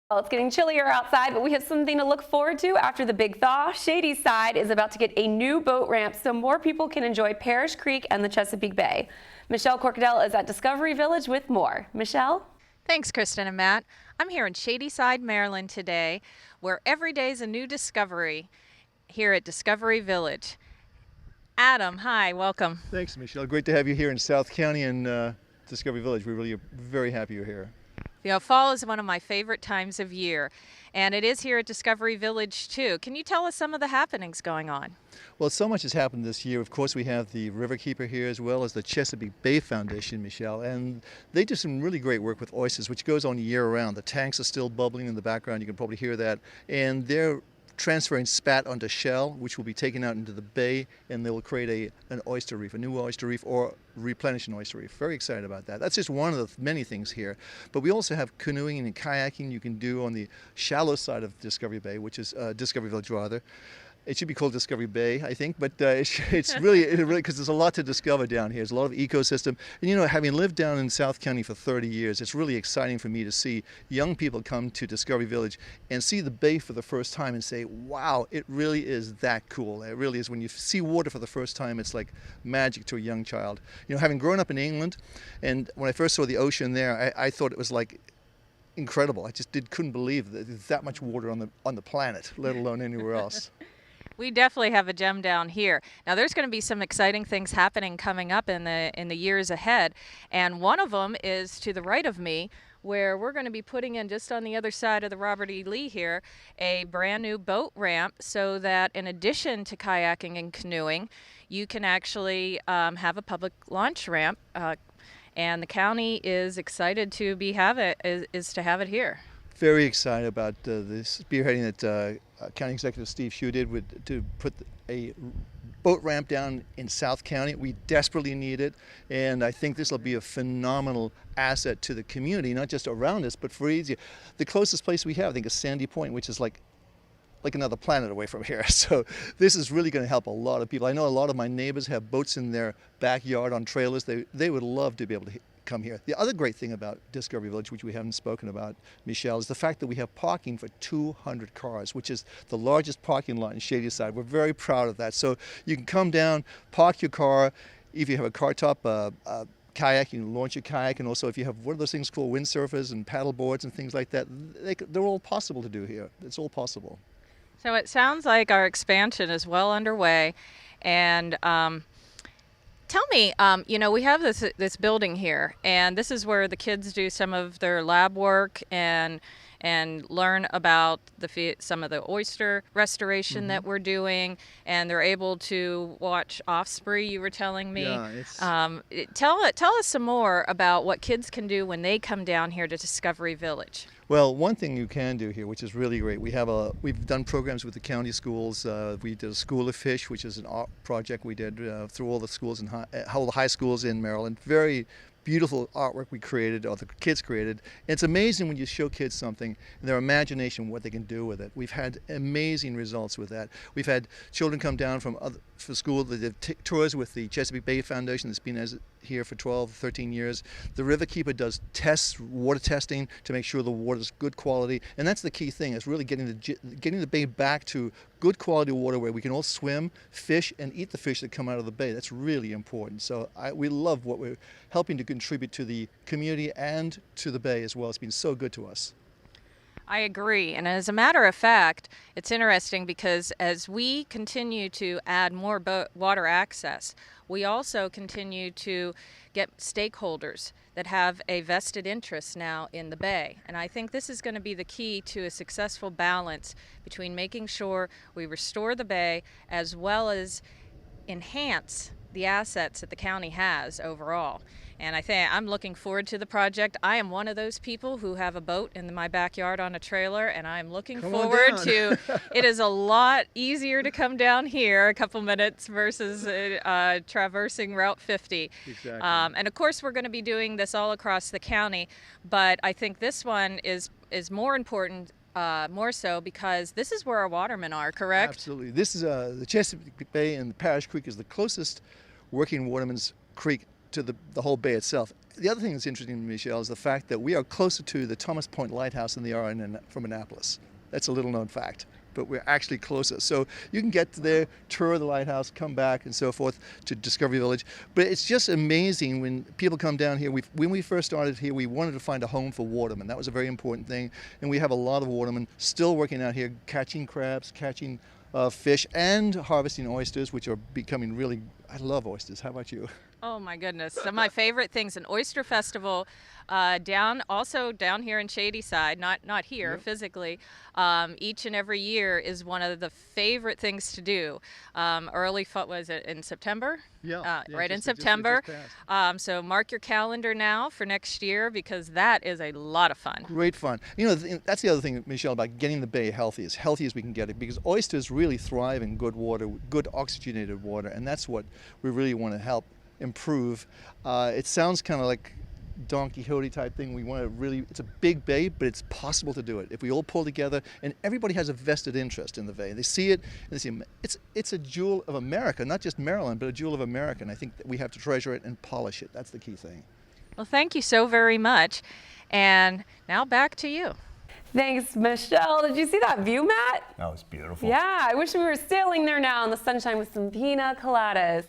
Well, it's getting chillier outside, but we have something to look forward to after the big thaw. Shadyside is about to get a new boat ramp so more people can enjoy Parish Creek and the Chesapeake Bay. Michelle Corcadell is at Discovery Village with more. Michelle? Thanks, Kristen and Matt. I'm here in Shadyside, Maryland today, where every day is a new discovery here at Discovery Village. Adam, hi, welcome. Thanks, Michelle. Great to have you here in South County and Discovery Village. We really are very happy you're here. You know, fall is one of my favorite times of year, and it is here at Discovery Village too. Can you tell us some of the happenings going on? Well, so much has happened this year. Of course, we have the Riverkeeper here as well as the Chesapeake Bay Foundation, Michelle, and they do some really great work with oysters, which goes on year-round. The tanks are still bubbling in the background. You can probably hear that, and they're transferring spat onto shell, which will be taken out into the bay, and they will create an oyster reef, a new oyster reef, or replenish an oyster reef. Very excited about that. That's just one of the many things here. But we also have canoeing and kayaking you can do on the shallow side of Discovery Bay, which is Discovery Village rather. It should be called Discovery Bay, I think, but it's really, because there's a lot to discover down here. There's a lot of ecosystem. And you know, having lived down in South County for 30 years, it's really exciting for me to see young people come to Discovery Village and see the bay for the first time and say, wow, it really is that cool. It really is. When you see water for the first time, it's like magic to a young child. You know, having grown up in England, and when I first saw the ocean there, I thought it was like incredible. I just couldn't believe that there's that much water on the planet, let alone anywhere else. We definitely have a gem down here. Now there's going to be some exciting things happening coming up in the years ahead, and one of them is to the right of me, where we're going to be putting in, just on the other side of the Robert E. Lee here, a brand new boat ramp so that in addition to kayaking and canoeing, you can actually have a public launch ramp, and the county is excited to have it here. Very excited about the spearheading that County Executive Steve Hugh did to put a boat ramp down in South County. We desperately need it, and I think this will be a phenomenal asset to the community, not just around us, but for easy. The closest place we have, I think, is Sandy Point, which is like another planet away from here. So this is really going to help a lot of people. I know a lot of my neighbors have boats in their backyard on trailers. They would love to be able to come here. The other great thing about Discovery Village, which we haven't spoken about, Michelle, is the fact that we have parking for 200 cars, which is the largest parking lot in Shadyside. We're very proud of that. So you can come down, park your car. If you have a car top, kayak, you can launch your kayak, and also if you have one of those things called windsurfers and paddle boards and things like that, they're all possible to do here. It's all possible. So it sounds like our expansion is well underway, and tell me, you know, we have this building here, and this is where the kids do some of their lab work and learn about some of the oyster restoration that we're doing, and they're able to watch Offspring. You were telling me. Yeah, tell us some more about what kids can do when they come down here to Discovery Village. Well, one thing you can do here, which is really great, we've done programs with the county schools. We did a School of Fish, which is an art project we did through all the schools and all the high schools in Maryland. Very beautiful artwork we created, or the kids created. And it's amazing when you show kids something, and their imagination, what they can do with it. We've had amazing results with that. We've had children come down from school that did tours with the Chesapeake Bay Foundation that's been here for 12, 13 years. The Riverkeeper does water testing to make sure the water is good quality, and that's the key thing, is really getting the bay back to good quality water where we can all swim, fish, and eat the fish that come out of the bay. That's really important. So we love what we're helping to contribute to the community and to the bay as well. It's been so good to us. I agree. And as a matter of fact, it's interesting because as we continue to add more water access, we also continue to get stakeholders that have a vested interest now in the bay. And I think this is going to be the key to a successful balance between making sure we restore the bay as well as enhance the assets that the county has overall. And I think I'm looking forward to the project. I am one of those people who have a boat in my backyard on a trailer, and I'm looking forward to it. Is a lot easier to come down here a couple minutes versus traversing Route 50. Exactly. And of course, we're going to be doing this all across the county, but I think this one is more important. More so because this is where our watermen are, correct? Absolutely. This is the Chesapeake Bay, and the Parish Creek is the closest working waterman's creek to the whole bay itself. the other thing that's interesting, Michelle, is the fact that we are closer to the Thomas Point Lighthouse than they are from Annapolis. That's a little known fact, but we're actually closer. So you can get there, tour the lighthouse, come back, and so forth to Discovery Village. But it's just amazing when people come down here. When we first started here, we wanted to find a home for watermen. That was a very important thing, and we have a lot of watermen still working out here, catching crabs, catching fish, and harvesting oysters, which are becoming really. I love oysters. How about you? Oh my goodness. Some of my favorite things, an oyster festival down here in Shadyside, not here Yep. physically, each and every year is one of the favorite things to do. Was it in September? Yeah, Right in just- it just September. passed. So mark your calendar now for next year because that is a lot of fun. Great fun. You know, that's the other thing, Michelle, about getting the bay healthy as we can get it, because oysters really thrive in good water, good oxygenated water, and that's what we really want to help improve. It sounds kind of like Don Quixote type thing. We want to really, it's a big bay, but it's possible to do it if we all pull together, and everybody has a vested interest in the bay. They see it, and they see it's a jewel of America, not just Maryland, but a jewel of America, and I think that we have to treasure it and polish it. That's the key thing. Well, thank you so very much. And now back to you. Thanks, Michelle. Did you see that view, Matt? That was beautiful. Yeah, I wish we were sailing there now in the sunshine with some pina coladas.